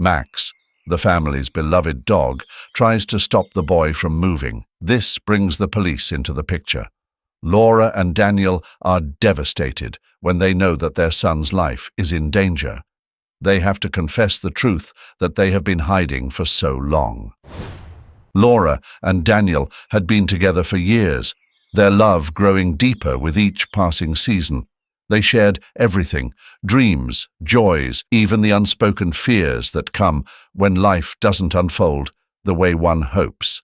Max, the family's beloved dog, tries to stop the boy from moving. This brings the police into the picture. Laura and Daniel are devastated when they know that their son's life is in danger. They have to confess the truth that they have been hiding for so long. Laura and Daniel had been together for years, their love growing deeper with each passing season. They shared everything, dreams, joys, even the unspoken fears that come when life doesn't unfold the way one hopes.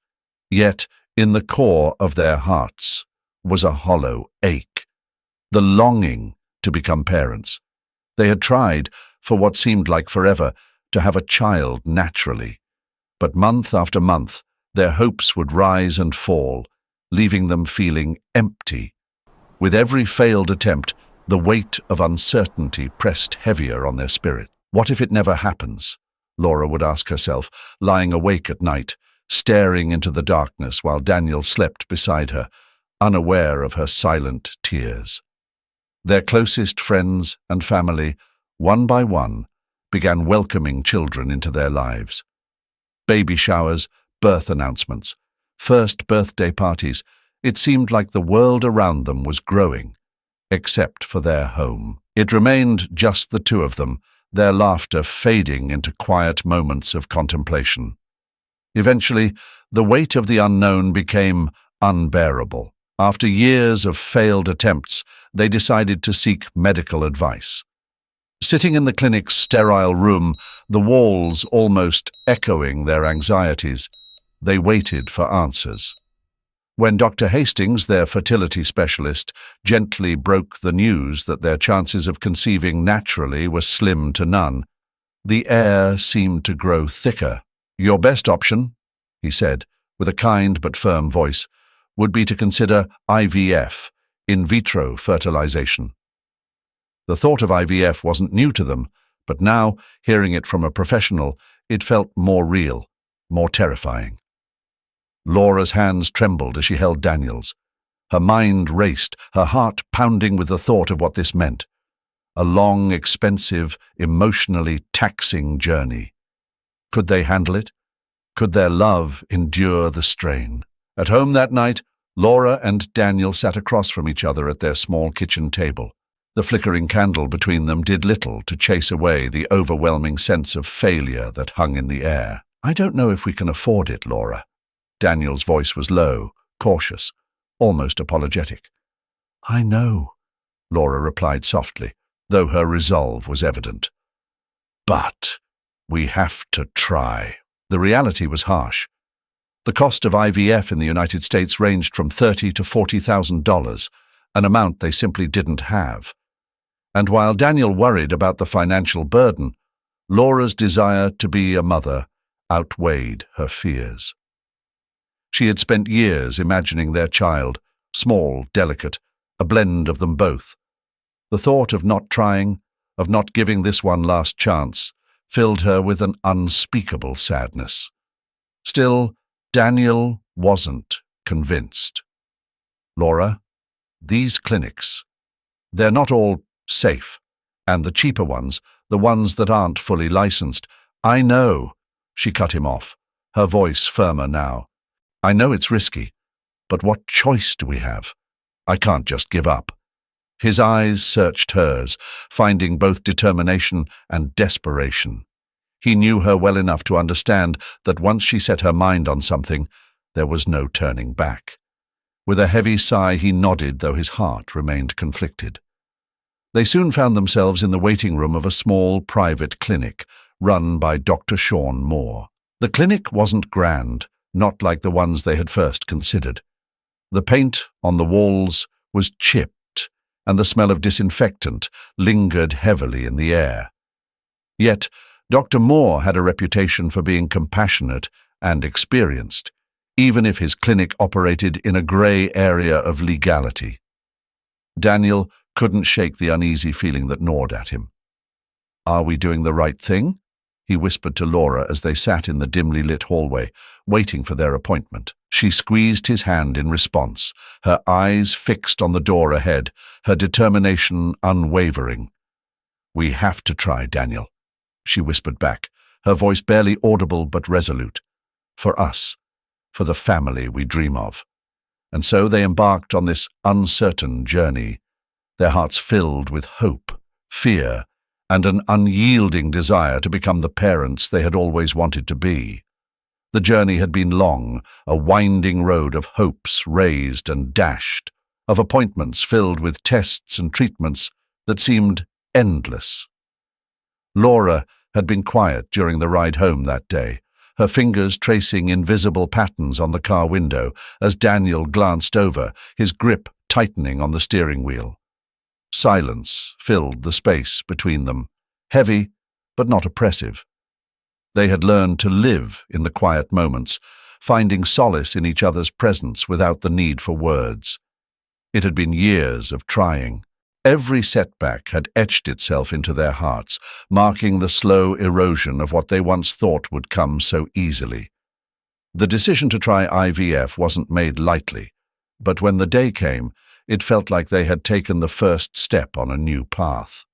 Yet, in the core of their hearts was a hollow ache, the longing to become parents. They had tried, for what seemed like forever, to have a child naturally. But month after month, their hopes would rise and fall, leaving them feeling empty. With every failed attempt, the weight of uncertainty pressed heavier on their spirit. What if it never happens? Laura would ask herself, lying awake at night, staring into the darkness while Daniel slept beside her, unaware of her silent tears. Their closest friends and family, one by one, began welcoming children into their lives. Baby showers, birth announcements, first birthday parties. It seemed like the world around them was growing, except for their home. It remained just the two of them, their laughter fading into quiet moments of contemplation. Eventually, the weight of the unknown became unbearable. After years of failed attempts, they decided to seek medical advice. Sitting in the clinic's sterile room, the walls almost echoing their anxieties, they waited for answers. When Dr. Hastings, their fertility specialist, gently broke the news that their chances of conceiving naturally were slim to none, the air seemed to grow thicker. "Your best option," he said, with a kind but firm voice, "would be to consider IVF, in vitro fertilization." The thought of IVF wasn't new to them, but now, hearing it from a professional, it felt more real, more terrifying. Laura's hands trembled as she held Daniel's. Her mind raced, her heart pounding with the thought of what this meant. A long, expensive, emotionally taxing journey. Could they handle it? Could their love endure the strain? At home that night, Laura and Daniel sat across from each other at their small kitchen table. The flickering candle between them did little to chase away the overwhelming sense of failure that hung in the air. "I don't know if we can afford it, Laura." Daniel's voice was low, cautious, almost apologetic. "I know," Laura replied softly, though her resolve was evident. "But we have to try." The reality was harsh. The cost of IVF in the United States ranged from $30,000 to $40,000, an amount they simply didn't have. And while Daniel worried about the financial burden, Laura's desire to be a mother outweighed her fears. She had spent years imagining their child, small, delicate, a blend of them both. The thought of not trying, of not giving this one last chance, filled her with an unspeakable sadness. Still, Daniel wasn't convinced. "Laura, these clinics, they're not all safe, and the cheaper ones, the ones that aren't fully licensed." "I know," she cut him off, her voice firmer now. "I know it's risky, but what choice do we have? I can't just give up." His eyes searched hers, finding both determination and desperation. He knew her well enough to understand that once she set her mind on something, there was no turning back. With a heavy sigh, he nodded, though his heart remained conflicted. They soon found themselves in the waiting room of a small private clinic run by Dr. Sean Moore. The clinic wasn't grand, not like the ones they had first considered. The paint on the walls was chipped, and the smell of disinfectant lingered heavily in the air. Yet, Dr. Moore had a reputation for being compassionate and experienced, even if his clinic operated in a grey area of legality. Daniel couldn't shake the uneasy feeling that gnawed at him. "Are we doing the right thing?" he whispered to Laura as they sat in the dimly lit hallway, waiting for their appointment. She squeezed his hand in response, her eyes fixed on the door ahead, her determination unwavering. "We have to try, Daniel," she whispered back, her voice barely audible but resolute. For us, for the family we dream of. And so they embarked on this uncertain journey, their hearts filled with hope, fear, and an unyielding desire to become the parents they had always wanted to be. The journey had been long, a winding road of hopes raised and dashed, of appointments filled with tests and treatments that seemed endless. Laura had been quiet during the ride home that day, her fingers tracing invisible patterns on the car window as Daniel glanced over, his grip tightening on the steering wheel. Silence filled the space between them, heavy but not oppressive. They had learned to live in the quiet moments, finding solace in each other's presence without the need for words. It had been years of trying. Every setback had etched itself into their hearts, marking the slow erosion of what they once thought would come so easily. The decision to try IVF wasn't made lightly, but when the day came, it felt like they had taken the first step on a new path.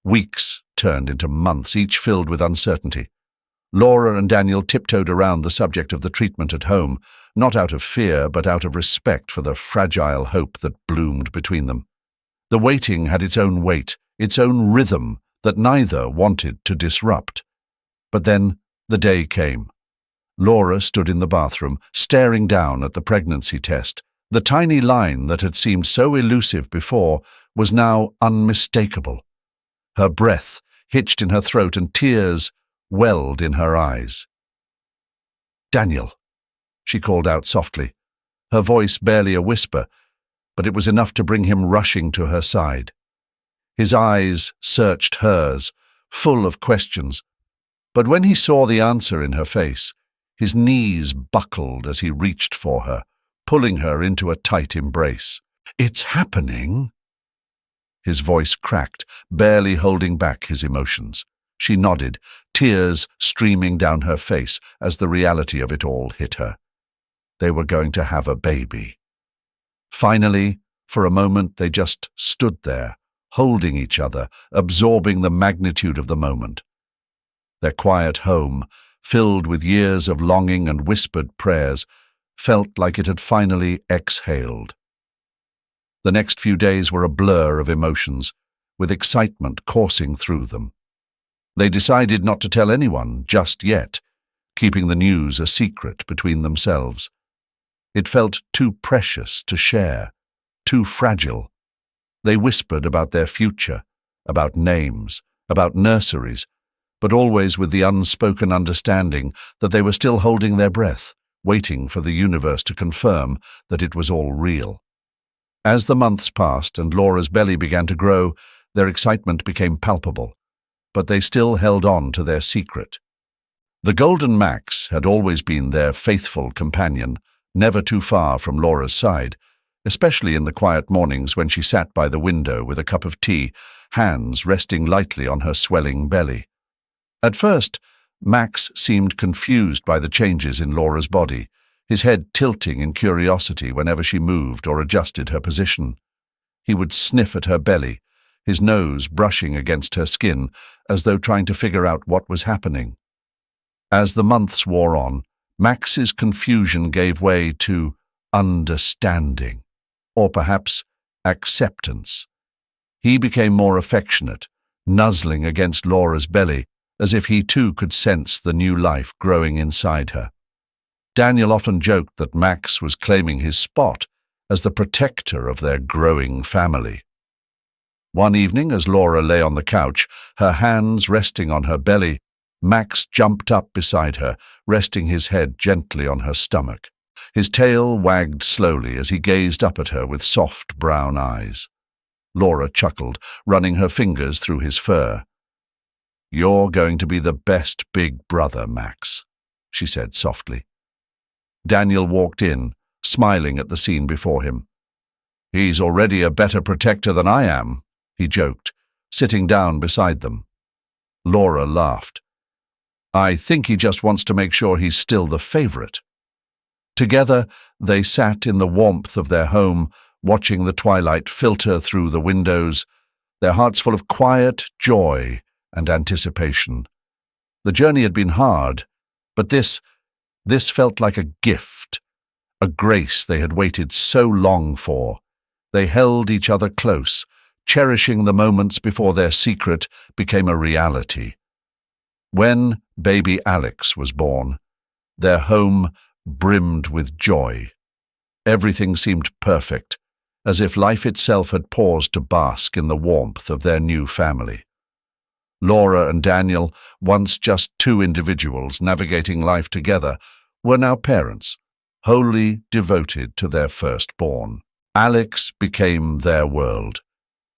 Weeks turned into months, each filled with uncertainty. Laura and Daniel tiptoed around the subject of the treatment at home, not out of fear but out of respect for the fragile hope that bloomed between them. The waiting had its own weight, its own rhythm that neither wanted to disrupt. But then the day came. Laura stood in the bathroom, staring down at the pregnancy test. The tiny line that had seemed so elusive before was now unmistakable. Her breath hitched in her throat and tears welled in her eyes. "Daniel," she called out softly, her voice barely a whisper, but it was enough to bring him rushing to her side. His eyes searched hers, full of questions, but when he saw the answer in her face, his knees buckled as he reached for her, pulling her into a tight embrace. "It's happening!" His voice cracked, barely holding back his emotions. She nodded, tears streaming down her face as the reality of it all hit her. They were going to have a baby. Finally, for a moment they just stood there, holding each other, absorbing the magnitude of the moment. Their quiet home, filled with years of longing and whispered prayers, felt like it had finally exhaled. The next few days were a blur of emotions, with excitement coursing through them. They decided not to tell anyone just yet, keeping the news a secret between themselves. It felt too precious to share, too fragile. They whispered about their future, about names, about nurseries, but always with the unspoken understanding that they were still holding their breath, waiting for the universe to confirm that it was all real. As the months passed and Laura's belly began to grow, their excitement became palpable, but they still held on to their secret. The golden Max had always been their faithful companion, never too far from Laura's side, especially in the quiet mornings when she sat by the window with a cup of tea, hands resting lightly on her swelling belly. At first, Max seemed confused by the changes in Laura's body, his head tilting in curiosity whenever she moved or adjusted her position. He would sniff at her belly, his nose brushing against her skin, as though trying to figure out what was happening. As the months wore on, Max's confusion gave way to understanding, or perhaps acceptance. He became more affectionate, nuzzling against Laura's belly, as if he too could sense the new life growing inside her. Daniel often joked that Max was claiming his spot as the protector of their growing family. One evening, as Laura lay on the couch, her hands resting on her belly, Max jumped up beside her, resting his head gently on her stomach. His tail wagged slowly as he gazed up at her with soft brown eyes. Laura chuckled, running her fingers through his fur. "You're going to be the best big brother, Max," she said softly. Daniel walked in, smiling at the scene before him. "He's already a better protector than I am," he joked, sitting down beside them. Laura laughed. "I think he just wants to make sure he's still the favorite." Together, they sat in the warmth of their home, watching the twilight filter through the windows, their hearts full of quiet joy and anticipation. The journey had been hard, but this felt like a gift, a grace they had waited so long for. They held each other close, cherishing the moments before their secret became a reality. When baby Alex was born, their home brimmed with joy. Everything seemed perfect, as if life itself had paused to bask in the warmth of their new family. Laura and Daniel, once just two individuals navigating life together, were now parents, wholly devoted to their firstborn. Alex became their world.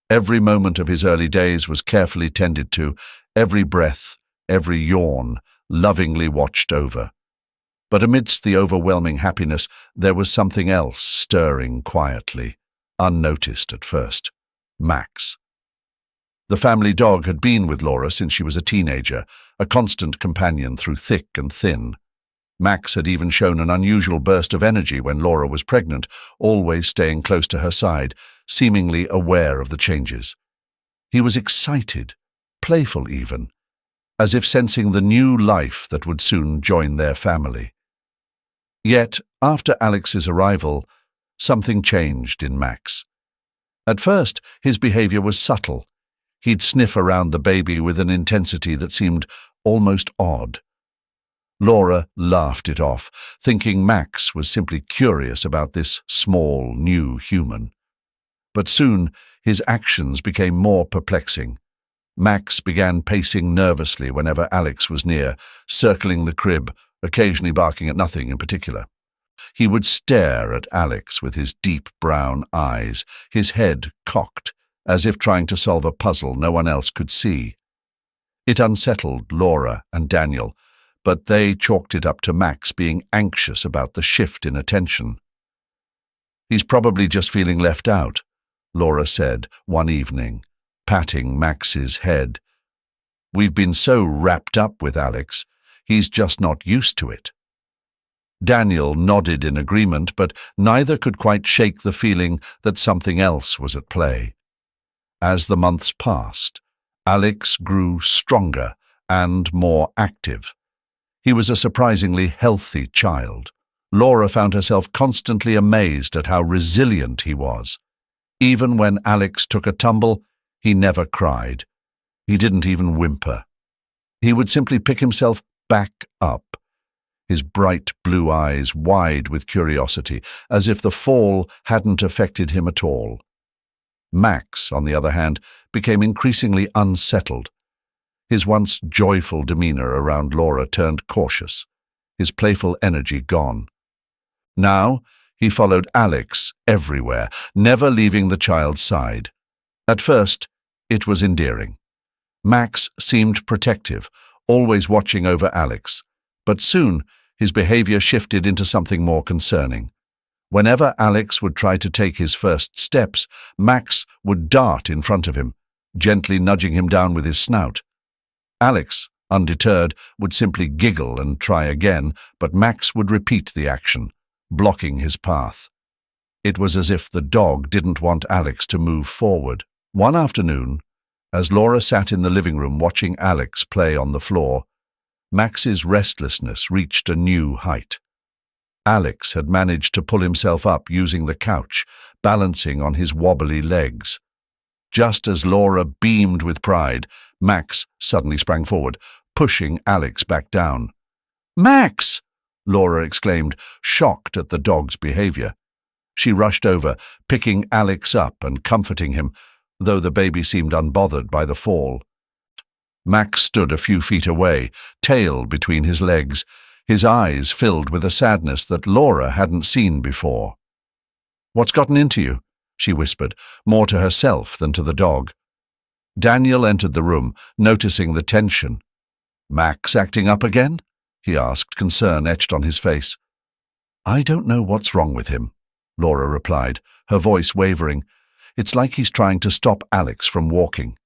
Every moment of his early days was carefully tended to, every breath, every yawn, lovingly watched over. But amidst the overwhelming happiness, there was something else stirring quietly, unnoticed at first. Max. The family dog had been with Laura since she was a teenager, a constant companion through thick and thin. Max had even shown an unusual burst of energy when Laura was pregnant, always staying close to her side, seemingly aware of the changes. He was excited, playful even, as if sensing the new life that would soon join their family. Yet, after Alex's arrival, something changed in Max. At first, his behavior was subtle. He'd sniff around the baby with an intensity that seemed almost odd. Laura laughed it off, thinking Max was simply curious about this small, new human. But soon, his actions became more perplexing. Max began pacing nervously whenever Alex was near, circling the crib, occasionally barking at nothing in particular. He would stare at Alex with his deep brown eyes, his head cocked, as if trying to solve a puzzle no one else could see. It unsettled Laura and Daniel, but they chalked it up to Max being anxious about the shift in attention. "He's probably just feeling left out," Laura said one evening, patting Max's head. "We've been so wrapped up with Alex, he's just not used to it." Daniel nodded in agreement, but neither could quite shake the feeling that something else was at play. As the months passed, Alex grew stronger and more active. He was a surprisingly healthy child. Laura found herself constantly amazed at how resilient he was. Even when Alex took a tumble, he never cried. He didn't even whimper. He would simply pick himself back up, his bright blue eyes wide with curiosity, as if the fall hadn't affected him at all. Max, on the other hand, became increasingly unsettled. His once joyful demeanor around Laura turned cautious, his playful energy gone. Now he followed Alex everywhere, never leaving the child's side. At first, it was endearing. Max seemed protective, always watching over Alex, but soon his behavior shifted into something more concerning. Whenever Alex would try to take his first steps, Max would dart in front of him, gently nudging him down with his snout. Alex, undeterred, would simply giggle and try again, but Max would repeat the action, blocking his path. It was as if the dog didn't want Alex to move forward. One afternoon, as Laura sat in the living room watching Alex play on the floor, Max's restlessness reached a new height. Alex had managed to pull himself up using the couch, balancing on his wobbly legs. Just as Laura beamed with pride, Max suddenly sprang forward, pushing Alex back down. "Max!" Laura exclaimed, shocked at the dog's behavior. She rushed over, picking Alex up and comforting him, though the baby seemed unbothered by the fall. Max stood a few feet away, tail between his legs, his eyes filled with a sadness that Laura hadn't seen before. "What's gotten into you?" she whispered, more to herself than to the dog. Daniel entered the room, noticing the tension. "Max acting up again?" he asked, concern etched on his face. "I don't know what's wrong with him," Laura replied, her voice wavering. "It's like he's trying to stop Alex from walking."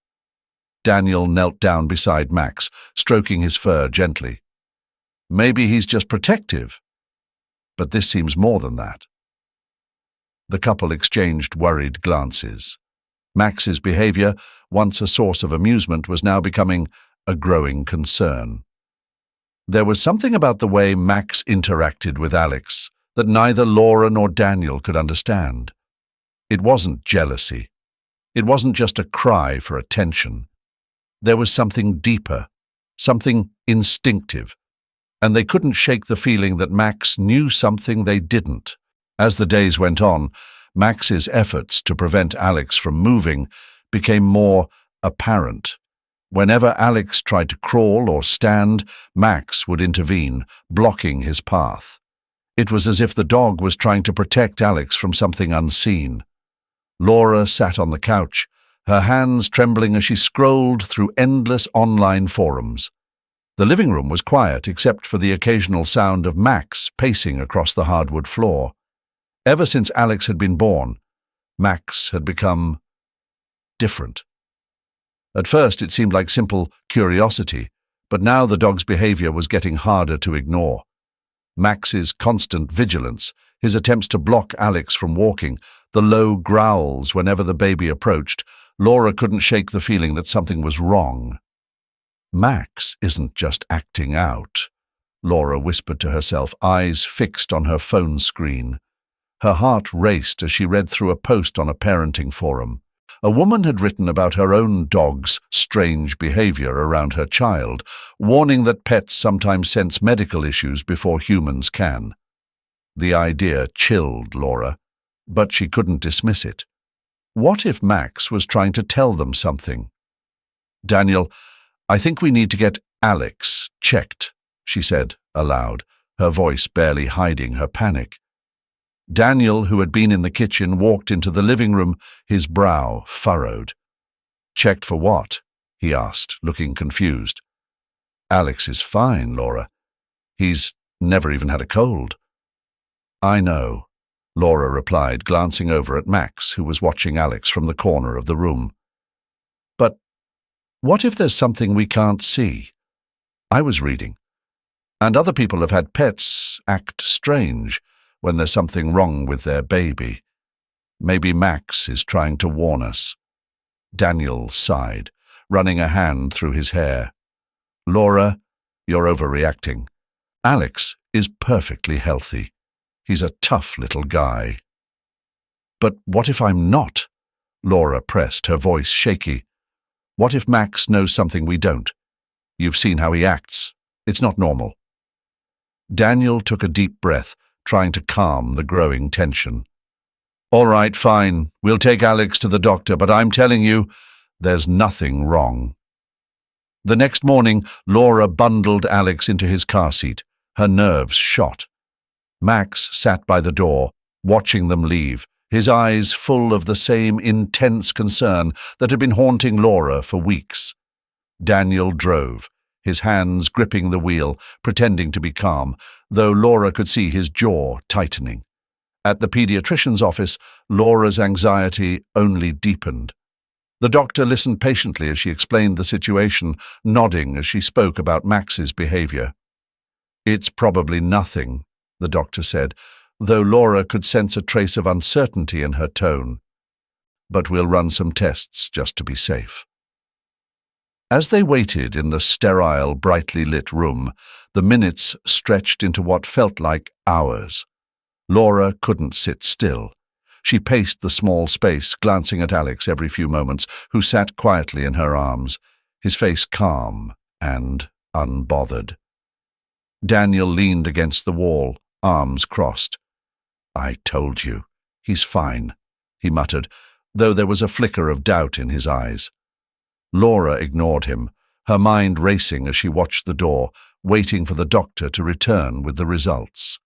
Daniel knelt down beside Max, stroking his fur gently. "Maybe he's just protective. But this seems more than that." The couple exchanged worried glances. Max's behavior, once a source of amusement, was now becoming a growing concern. There was something about the way Max interacted with Alex that neither Laura nor Daniel could understand. It wasn't jealousy. It wasn't just a cry for attention. There was something deeper, something instinctive, and they couldn't shake the feeling that Max knew something they didn't. As the days went on, Max's efforts to prevent Alex from moving became more apparent. Whenever Alex tried to crawl or stand, Max would intervene, blocking his path. It was as if the dog was trying to protect Alex from something unseen. Laura sat on the couch, her hands trembling as she scrolled through endless online forums. The living room was quiet except for the occasional sound of Max pacing across the hardwood floor. Ever since Alex had been born, Max had become different. At first it seemed like simple curiosity, but now the dog's behavior was getting harder to ignore. Max's constant vigilance, his attempts to block Alex from walking, the low growls whenever the baby approached, Laura couldn't shake the feeling that something was wrong. Max isn't just acting out, Laura whispered to herself, eyes fixed on her phone screen. Her heart raced as she read through a post on a parenting forum. A woman had written about her own dog's strange behavior around her child, warning that pets sometimes sense medical issues before humans can. The idea chilled Laura, but she couldn't dismiss it. What if Max was trying to tell them something? "Daniel, I think we need to get Alex checked," she said aloud, her voice barely hiding her panic. Daniel, who had been in the kitchen, walked into the living room, his brow furrowed. "Checked for what?" he asked, looking confused. "Alex is fine, Laura. He's never even had a cold." "I know," Laura replied, glancing over at Max, who was watching Alex from the corner of the room. "But what if there's something we can't see? I was reading, and other people have had pets act strange when there's something wrong with their baby. Maybe Max is trying to warn us." Daniel sighed, running a hand through his hair. "Laura, you're overreacting. Alex is perfectly healthy. He's a tough little guy." "But what if I'm not?" Laura pressed, her voice shaky. "What if Max knows something we don't? You've seen how he acts. It's not normal." Daniel took a deep breath, trying to calm the growing tension. "All right, fine. We'll take Alex to the doctor, but I'm telling you, there's nothing wrong." The next morning, Laura bundled Alex into his car seat, her nerves shot. Max sat by the door, watching them leave, his eyes full of the same intense concern that had been haunting Laura for weeks. Daniel drove, his hands gripping the wheel, pretending to be calm, though Laura could see his jaw tightening. At the pediatrician's office, Laura's anxiety only deepened. The doctor listened patiently as she explained the situation, nodding as she spoke about Max's behavior. "It's probably nothing," the doctor said, though Laura could sense a trace of uncertainty in her tone. "But we'll run some tests just to be safe." As they waited in the sterile, brightly lit room, the minutes stretched into what felt like hours. Laura couldn't sit still. She paced the small space, glancing at Alex every few moments, who sat quietly in her arms, his face calm and unbothered. Daniel leaned against the wall, arms crossed. "I told you. He's fine," he muttered, though there was a flicker of doubt in his eyes. Laura ignored him, her mind racing as she watched the door, waiting for the doctor to return with the results.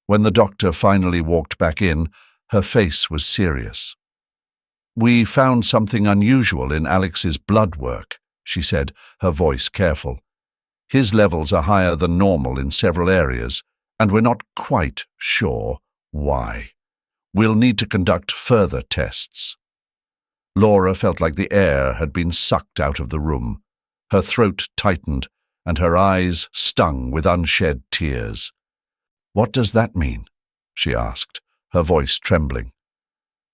When the doctor finally walked back in, her face was serious. "We found something unusual in Alex's blood work," she said, her voice careful. "His levels are higher than normal in several areas, and we're not quite sure why. We'll need to conduct further tests." Laura felt like the air had been sucked out of the room. Her throat tightened, and her eyes stung with unshed tears. "What does that mean?" she asked, her voice trembling.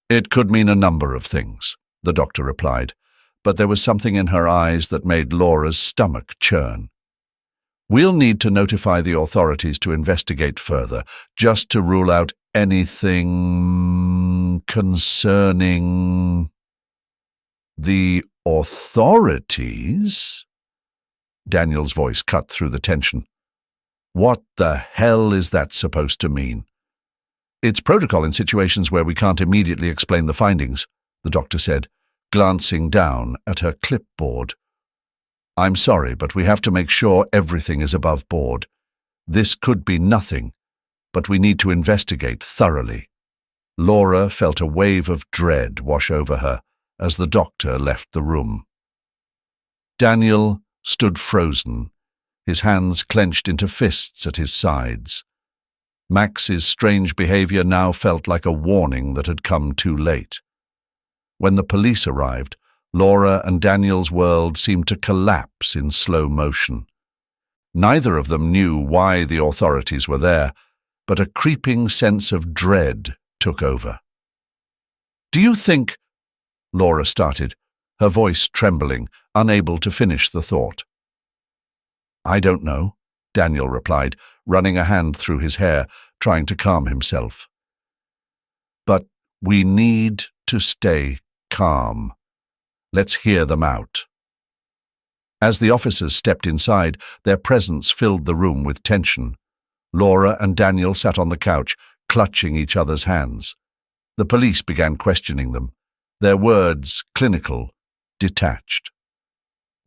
"It could mean a number of things," the doctor replied, but there was something in her eyes that made Laura's stomach churn. We'll need to notify the authorities to investigate further, just to rule out anything concerning the authorities?" Daniel's voice cut through the tension. "What the hell is that supposed to mean?" "It's protocol in situations where we can't immediately explain the findings," the doctor said, glancing down at her clipboard. "I'm sorry, but we have to make sure everything is above board. This could be nothing, but we need to investigate thoroughly." Laura felt a wave of dread wash over her as the doctor left the room. Daniel stood frozen, his hands clenched into fists at his sides. Max's strange behavior now felt like a warning that had come too late. When the police arrived, Laura and Daniel's world seemed to collapse in slow motion. Neither of them knew why the authorities were there, but a creeping sense of dread took over. "Do you think—" Laura started, her voice trembling, unable to finish the thought. "I don't know," Daniel replied, running a hand through his hair, trying to calm himself. "But we need to stay calm. Let's hear them out." As the officers stepped inside, their presence filled the room with tension. Laura and Daniel sat on the couch, clutching each other's hands. The police began questioning them, their words clinical, detached.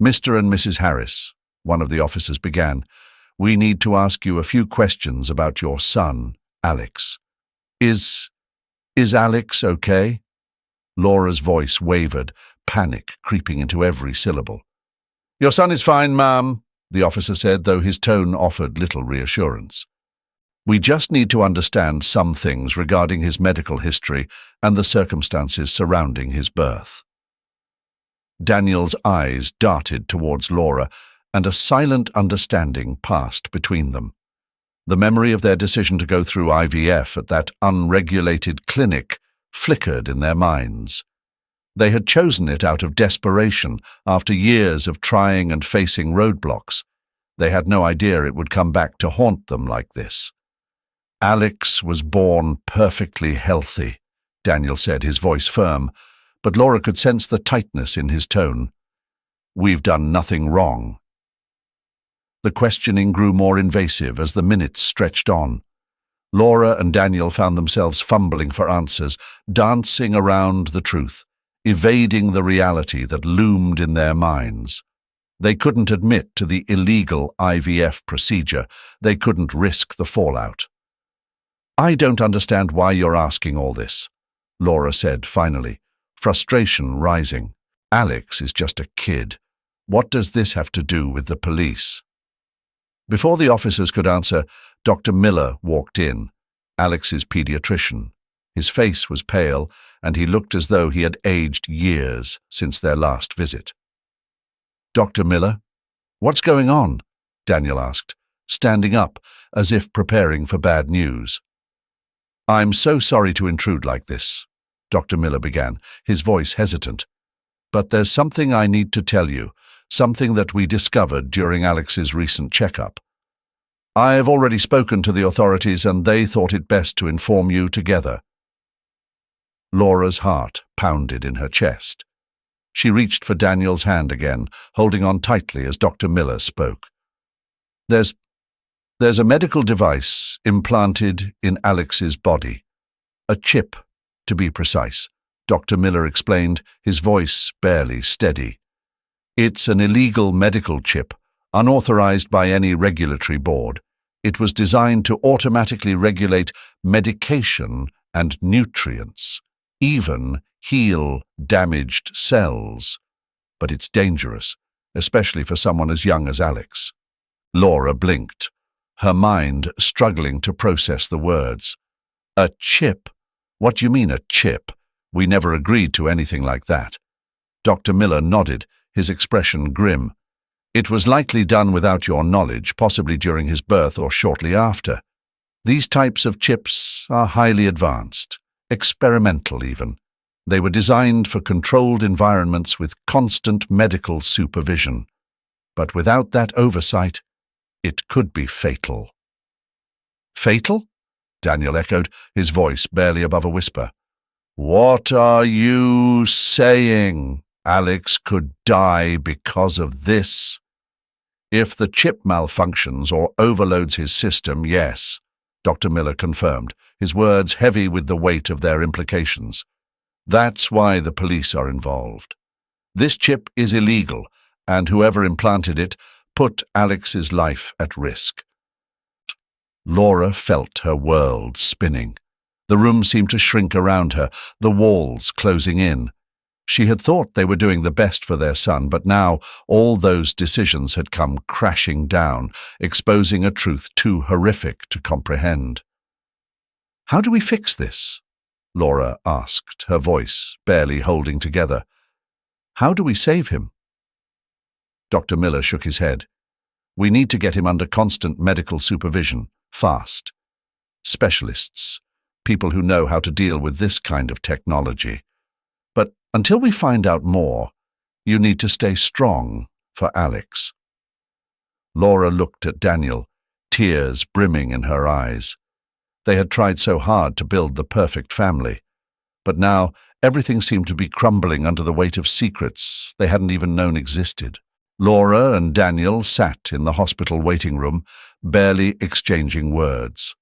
"Mr. and Mrs. Harris," one of the officers began, "we need to ask you a few questions about your son, Alex. Is Alex okay?" Laura's voice wavered, panic creeping into every syllable. "Your son is fine, ma'am," the officer said, though his tone offered little reassurance. "We just need to understand some things regarding his medical history and the circumstances surrounding his birth." Daniel's eyes darted towards Laura, and a silent understanding passed between them. The memory of their decision to go through IVF at that unregulated clinic flickered in their minds. They had chosen it out of desperation after years of trying and facing roadblocks. They had no idea it would come back to haunt them like this. "Alex was born perfectly healthy," Daniel said, his voice firm, but Laura could sense the tightness in his tone. "We've done nothing wrong." The questioning grew more invasive as the minutes stretched on. Laura and Daniel found themselves fumbling for answers, dancing around the truth, evading the reality that loomed in their minds. They couldn't admit to the illegal IVF procedure. They couldn't risk the fallout. "I don't understand why you're asking all this," Laura said finally, frustration rising. "Alex is just a kid. What does this have to do with the police?" Before the officers could answer, Dr. Miller walked in, Alex's pediatrician. His face was pale, and he looked as though he had aged years since their last visit. "Dr. Miller, what's going on?" Daniel asked, standing up as if preparing for bad news. "I'm so sorry to intrude like this," Dr. Miller began, his voice hesitant. "But there's something I need to tell you, something that we discovered during Alex's recent checkup. I've already spoken to the authorities and they thought it best to inform you together." Laura's heart pounded in her chest. She reached for Daniel's hand again, holding on tightly as Dr. Miller spoke. There's a medical device implanted in Alex's body. A chip, to be precise," Dr. Miller explained, his voice barely steady. "It's an illegal medical chip, unauthorized by any regulatory board. It was designed to automatically regulate medication and nutrients, even heal damaged cells. But it's dangerous, especially for someone as young as Alex." Laura blinked, her mind struggling to process the words. "A chip? What do you mean, a chip? We never agreed to anything like that." Dr. Miller nodded, his expression grim. "It was likely done without your knowledge, possibly during his birth or shortly after. These types of chips are highly advanced, experimental even. They were designed for controlled environments with constant medical supervision. But without that oversight, It could be fatal. Fatal? Daniel echoed, his voice barely above a whisper. What are you saying? Alex could die because of this. If the chip malfunctions or overloads his system, yes, Dr. Miller confirmed, his words heavy with the weight of their implications. That's why the police are involved. This chip is illegal, and whoever implanted it put Alex's life at risk. Laura felt her world spinning. The room seemed to shrink around her, the walls closing in. She had thought they were doing the best for their son, but now all those decisions had come crashing down, exposing a truth too horrific to comprehend. How do we fix this? Laura asked, her voice barely holding together. How do we save him? Dr. Miller shook his head. We need to get him under constant medical supervision, fast. Specialists, people who know how to deal with this kind of technology. But until we find out more, you need to stay strong for Alex. Laura looked at Daniel, tears brimming in her eyes. They had tried so hard to build the perfect family, but now everything seemed to be crumbling under the weight of secrets they hadn't even known existed. Laura and Daniel sat in the hospital waiting room, barely exchanging words.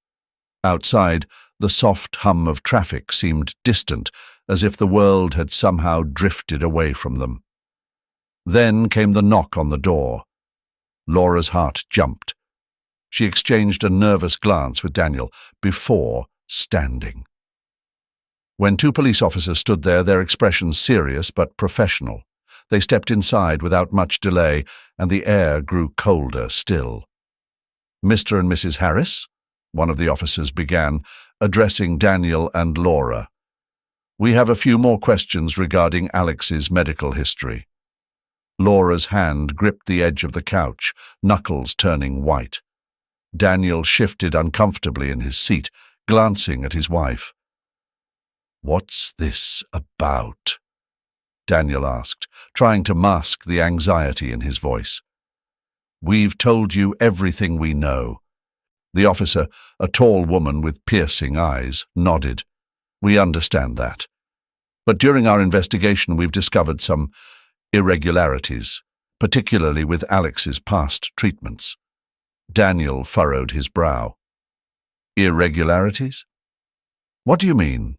Outside, the soft hum of traffic seemed distant, as if the world had somehow drifted away from them. Then came the knock on the door. Laura's heart jumped. She exchanged a nervous glance with Daniel before standing. When two police officers stood there, their expressions serious but professional. They stepped inside without much delay, and the air grew colder still. Mr. and Mrs. Harris, one of the officers began, addressing Daniel and Laura. We have a few more questions regarding Alex's medical history. Laura's hand gripped the edge of the couch, knuckles turning white. Daniel shifted uncomfortably in his seat, glancing at his wife. What's this about? Daniel asked, trying to mask the anxiety in his voice. We've told you everything we know. The officer, a tall woman with piercing eyes, nodded. We understand that. But during our investigation we've discovered some irregularities, particularly with Alex's past treatments. Daniel furrowed his brow. Irregularities? What do you mean?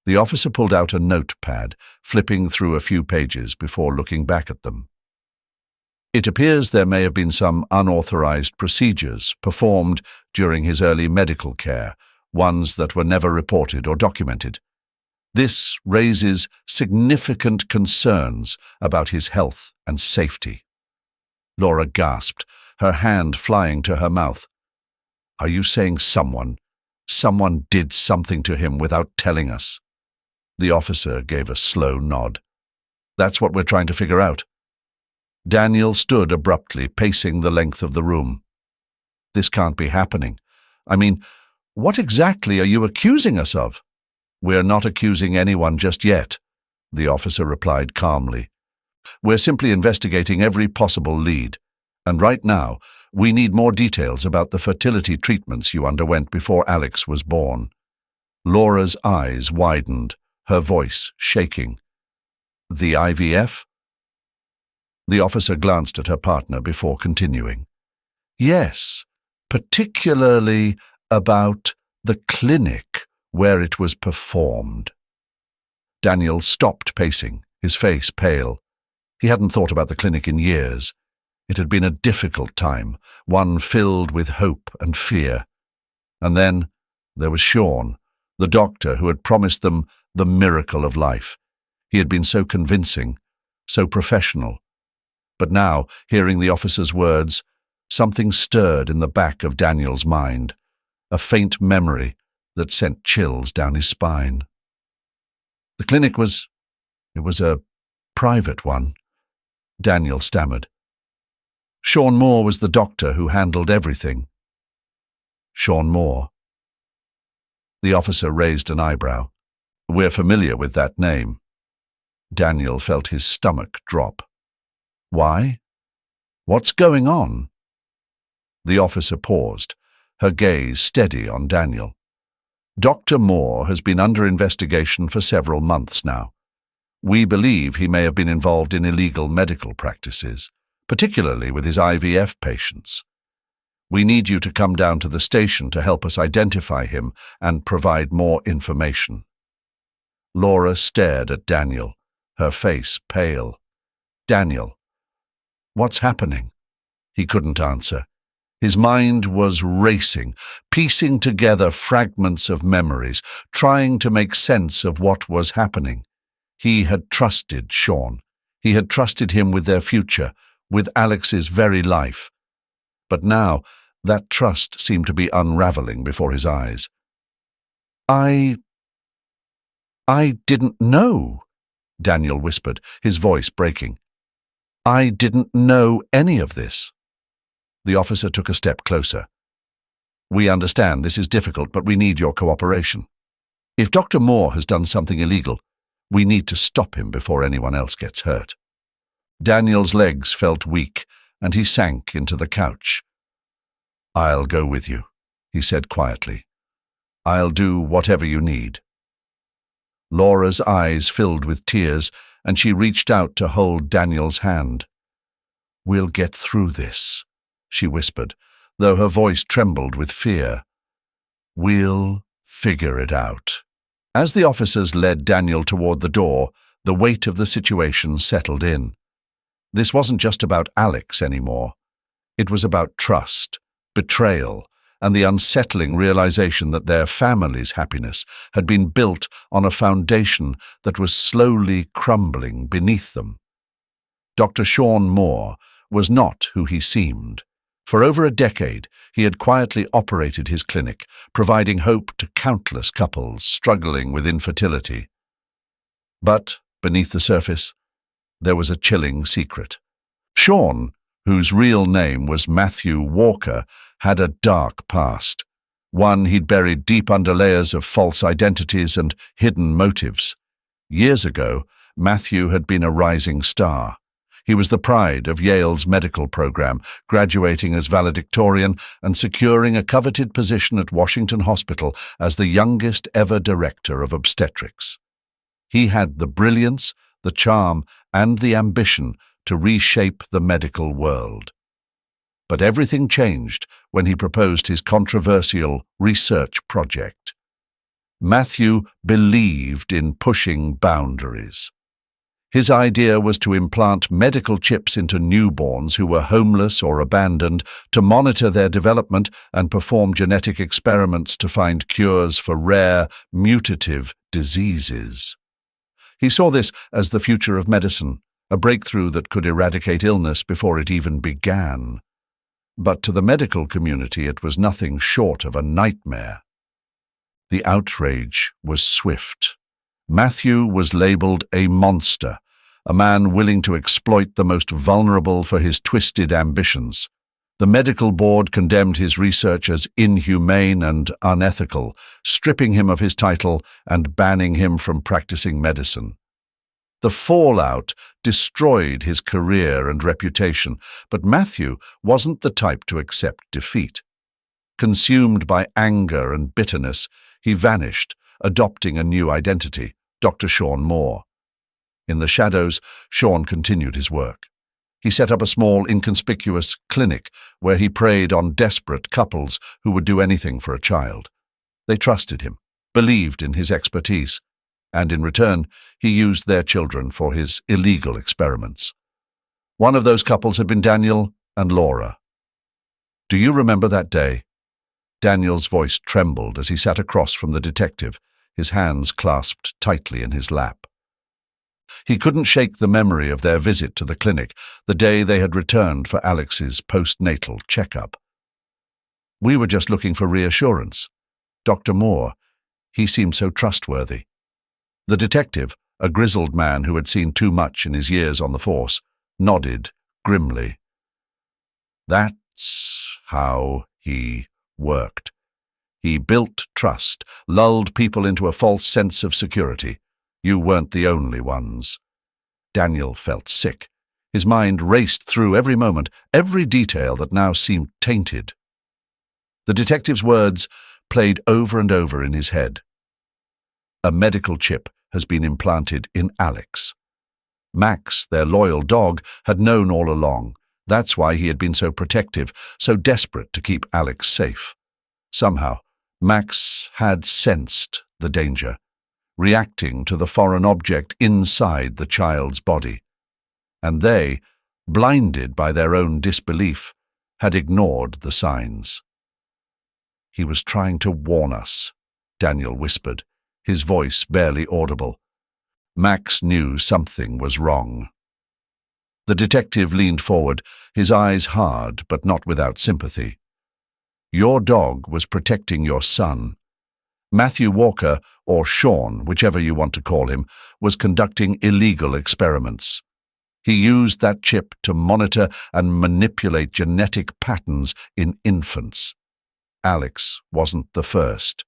The officer pulled out a notepad, flipping through a few pages before looking back at them. It appears there may have been some unauthorized procedures performed during his early medical care, ones that were never reported or documented. This raises significant concerns about his health and safety. Laura gasped, her hand flying to her mouth. Are you saying someone did something to him without telling us? The officer gave a slow nod. That's what we're trying to figure out. Daniel stood abruptly, pacing the length of the room. This can't be happening. I mean, what exactly are you accusing us of? We're not accusing anyone just yet, the officer replied calmly. We're simply investigating every possible lead, and right now we need more details about the fertility treatments you underwent before Alex was born. Laura's eyes widened, her voice shaking. The IVF? The officer glanced at her partner before continuing. Yes, particularly about the clinic where it was performed. Daniel stopped pacing, his face pale. He hadn't thought about the clinic in years. It had been a difficult time, one filled with hope and fear. And then there was Sean, the doctor who had promised them the miracle of life. He had been so convincing, so professional. But now, hearing the officer's words, something stirred in the back of Daniel's mind, a faint memory that sent chills down his spine. The clinic was a private one, Daniel stammered. Sean Moore was the doctor who handled everything. Sean Moore. The officer raised an eyebrow. We're familiar with that name. Daniel felt his stomach drop. Why? What's going on? The officer paused, her gaze steady on Daniel. Dr. Moore has been under investigation for several months now. We believe he may have been involved in illegal medical practices, particularly with his IVF patients. We need you to come down to the station to help us identify him and provide more information. Laura stared at Daniel, her face pale. Daniel, what's happening? He couldn't answer. His mind was racing, piecing together fragments of memories, trying to make sense of what was happening. He had trusted Sean. He had trusted him with their future, with Alex's very life. But now, that trust seemed to be unraveling before his eyes. I didn't know, Daniel whispered, his voice breaking. I didn't know any of this. The officer took a step closer. We understand this is difficult, but we need your cooperation. If Dr. Moore has done something illegal, we need to stop him before anyone else gets hurt. Daniel's legs felt weak, and he sank into the couch. I'll go with you, he said quietly. I'll do whatever you need. Laura's eyes filled with tears, and she reached out to hold Daniel's hand. We'll get through this, she whispered, though her voice trembled with fear. We'll figure it out. As the officers led Daniel toward the door, the weight of the situation settled in. This wasn't just about Alex anymore. It was about trust, betrayal, and the unsettling realization that their family's happiness had been built on a foundation that was slowly crumbling beneath them. Dr. Sean Moore was not who he seemed. For over a decade, he had quietly operated his clinic, providing hope to countless couples struggling with infertility. But, beneath the surface, there was a chilling secret. Sean, whose real name was Matthew Walker, had a dark past, one he'd buried deep under layers of false identities and hidden motives. Years ago, Matthew had been a rising star. He was the pride of Yale's medical program, graduating as valedictorian and securing a coveted position at Washington Hospital as the youngest ever director of obstetrics. He had the brilliance, the charm, and the ambition to reshape the medical world. But everything changed when he proposed his controversial research project. Matthew believed in pushing boundaries. His idea was to implant medical chips into newborns who were homeless or abandoned, to monitor their development and perform genetic experiments to find cures for rare, mutative diseases. He saw this as the future of medicine, a breakthrough that could eradicate illness before it even began. But to the medical community it was nothing short of a nightmare. The outrage was swift. Matthew was labeled a monster, a man willing to exploit the most vulnerable for his twisted ambitions. The medical board condemned his research as inhumane and unethical, stripping him of his title and banning him from practicing medicine. The fallout destroyed his career and reputation, but Matthew wasn't the type to accept defeat. Consumed by anger and bitterness, he vanished, adopting a new identity, Dr. Sean Moore. In the shadows, Sean continued his work. He set up a small, inconspicuous clinic where he preyed on desperate couples who would do anything for a child. They trusted him, believed in his expertise, and in return, he used their children for his illegal experiments. One of those couples had been Daniel and Laura. Do you remember that day? Daniel's voice trembled as he sat across from the detective, his hands clasped tightly in his lap. He couldn't shake the memory of their visit to the clinic, the day they had returned for Alex's postnatal checkup. We were just looking for reassurance. Dr. Moore, he seemed so trustworthy. The detective, a grizzled man who had seen too much in his years on the force, nodded grimly. That's how he worked. He built trust, lulled people into a false sense of security. You weren't the only ones. Daniel felt sick. His mind raced through every moment, every detail that now seemed tainted. The detective's words played over and over in his head. A medical chip has been implanted in Alex. Max, their loyal dog, had known all along. That's why he had been so protective, so desperate to keep Alex safe. Somehow, Max had sensed the danger, reacting to the foreign object inside the child's body. And they, blinded by their own disbelief, had ignored the signs. "He was trying to warn us," Daniel whispered, his voice barely audible. Max knew something was wrong. The detective leaned forward, his eyes hard but not without sympathy. "Your dog was protecting your son. Matthew Walker, or Sean, whichever you want to call him, was conducting illegal experiments. He used that chip to monitor and manipulate genetic patterns in infants. Alex wasn't the first."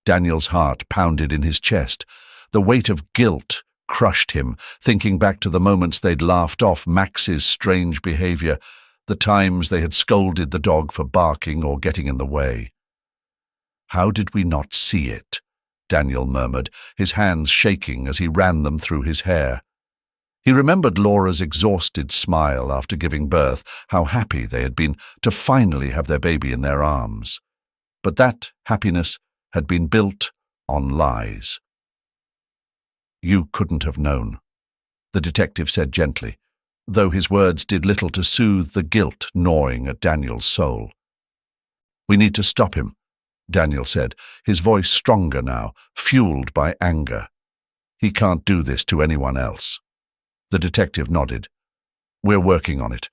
Daniel's heart pounded in his chest. The weight of guilt crushed him, thinking back to the moments they'd laughed off Max's strange behavior, the times they had scolded the dog for barking or getting in the way. "How did we not see it?" Daniel murmured, his hands shaking as he ran them through his hair. He remembered Laura's exhausted smile after giving birth, how happy they had been to finally have their baby in their arms. But that happiness had been built on lies. "You couldn't have known," the detective said gently, though his words did little to soothe the guilt gnawing at Daniel's soul. "We need to stop him," Daniel said, his voice stronger now, fueled by anger. "He can't do this to anyone else." The detective nodded. "We're working on it.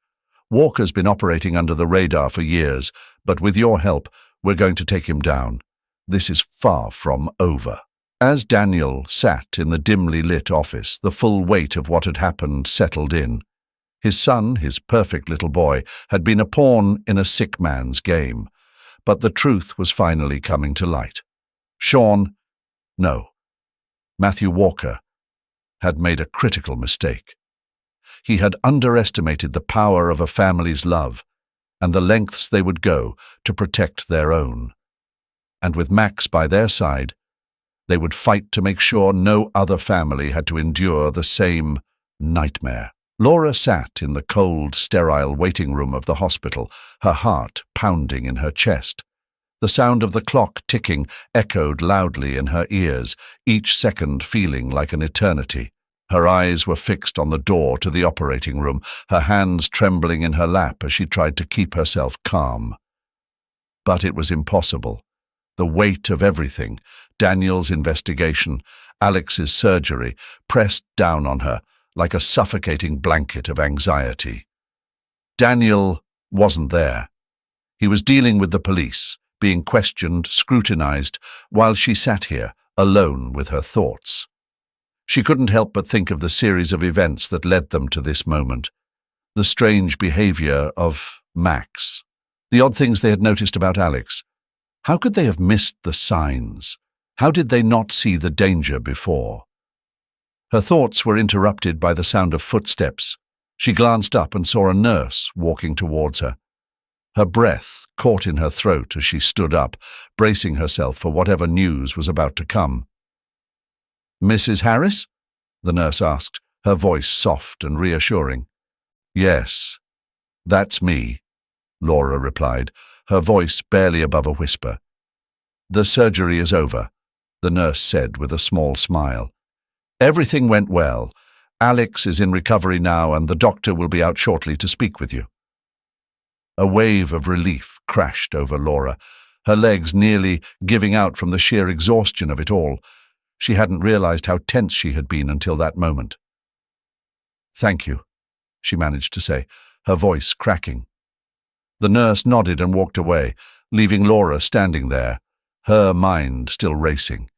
Walker's been operating under the radar for years, but with your help, we're going to take him down. This is far from over." As Daniel sat in the dimly lit office, the full weight of what had happened settled in. His son, his perfect little boy, had been a pawn in a sick man's game, but the truth was finally coming to light. Matthew Walker had made a critical mistake. He had underestimated the power of a family's love and the lengths they would go to protect their own. And with Max by their side, they would fight to make sure no other family had to endure the same nightmare. Laura sat in the cold, sterile waiting room of the hospital, her heart pounding in her chest. The sound of the clock ticking echoed loudly in her ears, each second feeling like an eternity. Her eyes were fixed on the door to the operating room, her hands trembling in her lap as she tried to keep herself calm. But it was impossible. The weight of everything, Daniel's investigation, Alex's surgery, pressed down on her like a suffocating blanket of anxiety. Daniel wasn't there. He was dealing with the police, being questioned, scrutinized, while she sat here, alone with her thoughts. She couldn't help but think of the series of events that led them to this moment. The strange behavior of Max. The odd things they had noticed about Alex. How could they have missed the signs? How did they not see the danger before? Her thoughts were interrupted by the sound of footsteps. She glanced up and saw a nurse walking towards her. Her breath caught in her throat as she stood up, bracing herself for whatever news was about to come. "Mrs. Harris?" the nurse asked, her voice soft and reassuring. "Yes, that's me," Laura replied, her voice barely above a whisper. "The surgery is over," the nurse said with a small smile. "Everything went well. Alex is in recovery now and the doctor will be out shortly to speak with you." A wave of relief crashed over Laura, her legs nearly giving out from the sheer exhaustion of it all. She hadn't realized how tense she had been until that moment. "Thank you," she managed to say, her voice cracking. The nurse nodded and walked away, leaving Laura standing there, her mind still racing.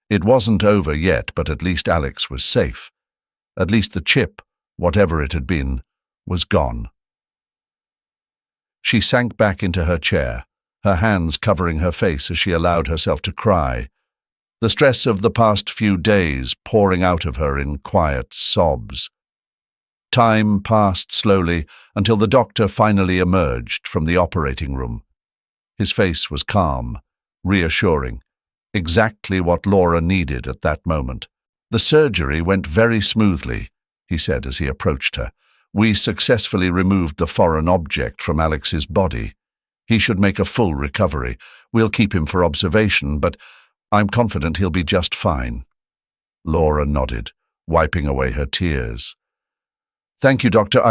It wasn't over yet, but at least Alex was safe. At least the chip, whatever it had been, was gone. She sank back into her chair, her hands covering her face as she allowed herself to cry, the stress of the past few days pouring out of her in quiet sobs. Time passed slowly until the doctor finally emerged from the operating room. His face was calm, reassuring, exactly what Laura needed at that moment. "The surgery went very smoothly," he said as he approached her. "We successfully removed the foreign object from Alex's body. He should make a full recovery. We'll keep him for observation, but I'm confident he'll be just fine." Laura nodded, wiping away her tears. "Thank you, Doctor.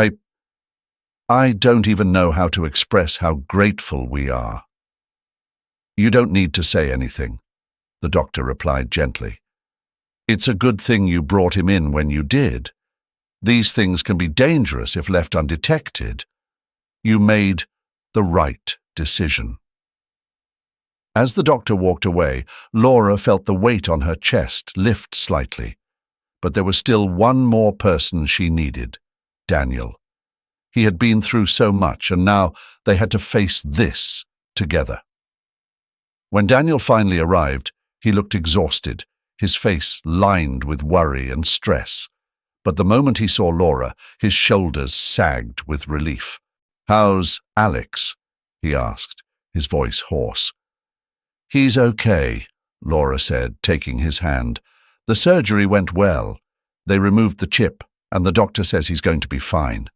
I don't even know how to express how grateful we are." "You don't need to say anything," the doctor replied gently. "It's a good thing you brought him in when you did. These things can be dangerous if left undetected. You made the right decision." As the doctor walked away, Laura felt the weight on her chest lift slightly. But there was still one more person she needed: Daniel. He had been through so much, and now they had to face this together. When Daniel finally arrived, he looked exhausted, his face lined with worry and stress. But the moment he saw Laura, his shoulders sagged with relief. "How's Alex?" he asked, his voice hoarse. "He's okay," Laura said, taking his hand. "The surgery went well. They removed the chip, and the doctor says he's going to be fine."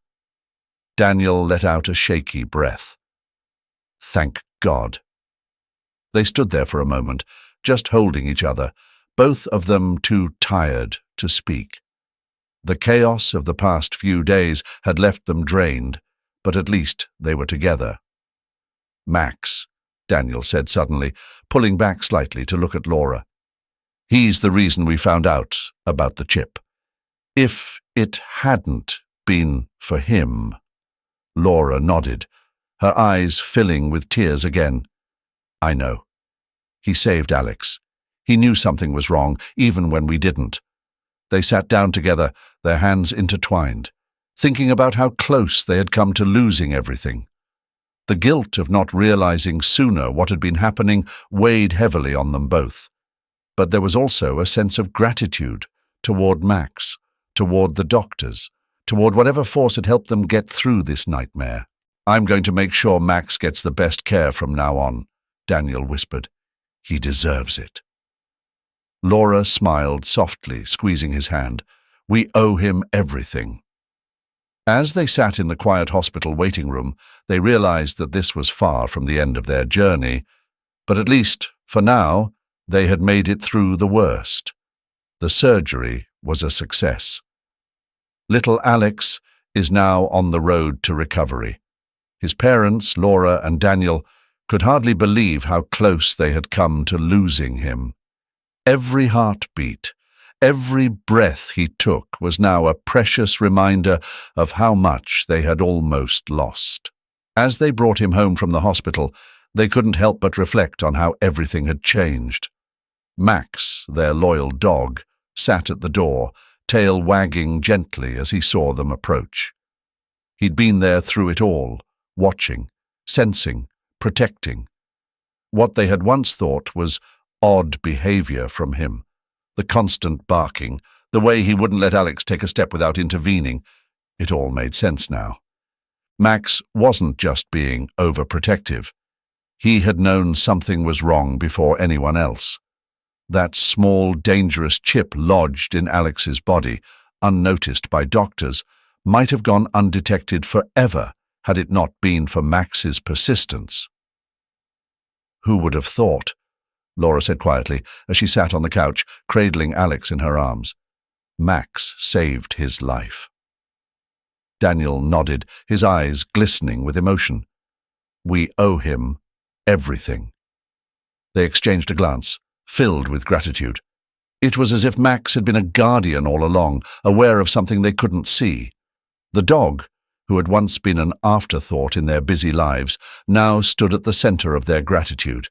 Daniel let out a shaky breath. Thank God. They stood there for a moment, just holding each other, both of them too tired to speak. The chaos of the past few days had left them drained, but at least they were together. "Max," Daniel said suddenly, pulling back slightly to look at Laura. "He's the reason we found out about the chip. If it hadn't been for him—" Laura nodded, her eyes filling with tears again. "I know. He saved Alex. He knew something was wrong, even when we didn't." They sat down together, their hands intertwined, thinking about how close they had come to losing everything. The guilt of not realizing sooner what had been happening weighed heavily on them both. But there was also a sense of gratitude toward Max, toward the doctors, toward whatever force had helped them get through this nightmare. "I'm going to make sure Max gets the best care from now on," Daniel whispered. "He deserves it." Laura smiled softly, squeezing his hand. "We owe him everything." As they sat in the quiet hospital waiting room, they realized that this was far from the end of their journey, but at least, for now, they had made it through the worst. The surgery was a success. Little Alex is now on the road to recovery. His parents, Laura and Daniel, could hardly believe how close they had come to losing him. Every heartbeat, every breath he took was now a precious reminder of how much they had almost lost. As they brought him home from the hospital, they couldn't help but reflect on how everything had changed. Max, their loyal dog, sat at the door, tail wagging gently as he saw them approach. He'd been there through it all, watching, sensing, protecting. What they had once thought was odd behavior from him, the constant barking, the way he wouldn't let Alex take a step without intervening, it all made sense now. Max wasn't just being overprotective. He had known something was wrong before anyone else. That small, dangerous chip lodged in Alex's body, unnoticed by doctors, might have gone undetected forever had it not been for Max's persistence. "Who would have thought?" Laura said quietly as she sat on the couch, cradling Alex in her arms. "Max saved his life." Daniel nodded, his eyes glistening with emotion. "We owe him everything." They exchanged a glance, filled with gratitude. It was as if Max had been a guardian all along, aware of something they couldn't see. The dog, who had once been an afterthought in their busy lives, now stood at the center of their gratitude.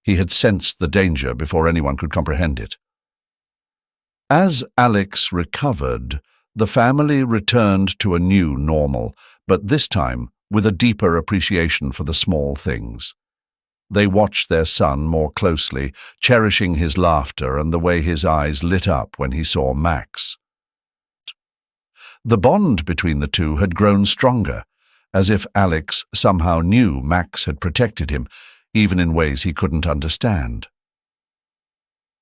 He had sensed the danger before anyone could comprehend it. As Alex recovered, the family returned to a new normal, but this time with a deeper appreciation for the small things. They watched their son more closely, cherishing his laughter and the way his eyes lit up when he saw Max. The bond between the two had grown stronger, as if Alex somehow knew Max had protected him, even in ways he couldn't understand.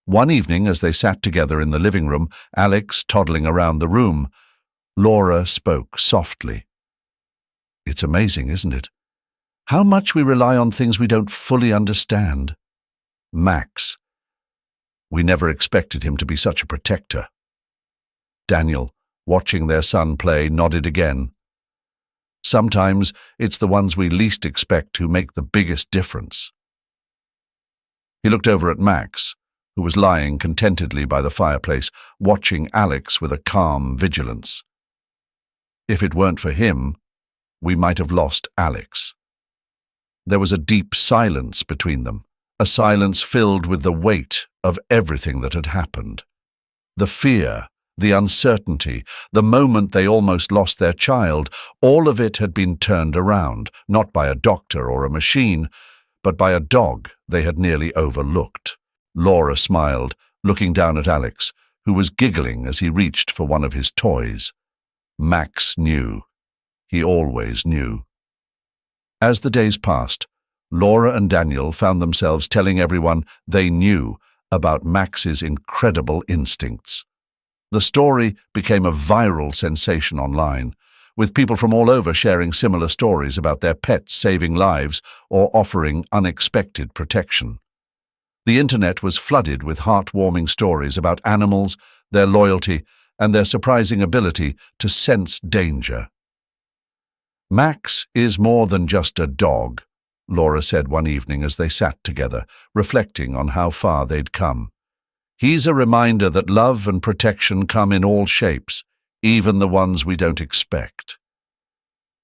One evening, as they sat together in the living room, Alex toddling around the room, Laura spoke softly. "It's amazing, isn't it? How much we rely on things we don't fully understand. Max. We never expected him to be such a protector." Daniel, watching their son play, nodded again. "Sometimes it's the ones we least expect who make the biggest difference." He looked over at Max, who was lying contentedly by the fireplace, watching Alex with a calm vigilance. If it weren't for him, we might have lost Alex. There was a deep silence between them, a silence filled with the weight of everything that had happened. The fear, the uncertainty, the moment they almost lost their child, all of it had been turned around, not by a doctor or a machine, but by a dog they had nearly overlooked. Laura smiled, looking down at Alex, who was giggling as he reached for one of his toys. Max knew. He always knew. As the days passed, Laura and Daniel found themselves telling everyone they knew about Max's incredible instincts. The story became a viral sensation online, with people from all over sharing similar stories about their pets saving lives or offering unexpected protection. The internet was flooded with heartwarming stories about animals, their loyalty, and their surprising ability to sense danger. "Max is more than just a dog," Laura said one evening as they sat together, reflecting on how far they'd come. "He's a reminder that love and protection come in all shapes, even the ones we don't expect."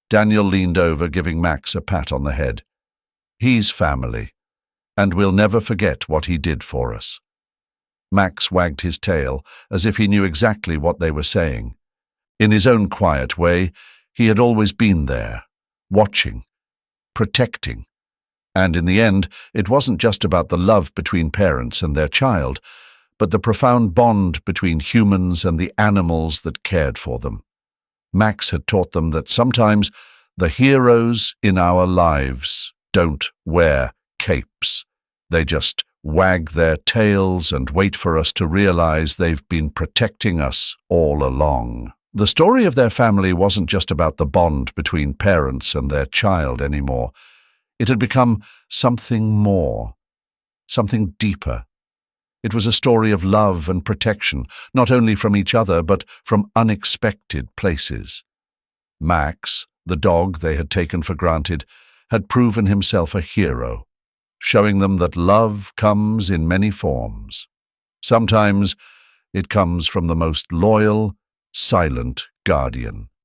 Daniel leaned over, giving Max a pat on the head. "He's family, and we'll never forget what he did for us." Max wagged his tail, as if he knew exactly what they were saying. In his own quiet way, he had always been there, watching, protecting. And in the end, it wasn't just about the love between parents and their child, but the profound bond between humans and the animals that cared for them. Max had taught them that sometimes the heroes in our lives don't wear capes. They just wag their tails and wait for us to realize they've been protecting us all along. The story of their family wasn't just about the bond between parents and their child anymore. It had become something more, something deeper. It was a story of love and protection, not only from each other, but from unexpected places. Max, the dog they had taken for granted, had proven himself a hero, showing them that love comes in many forms. Sometimes it comes from the most loyal, silent guardian.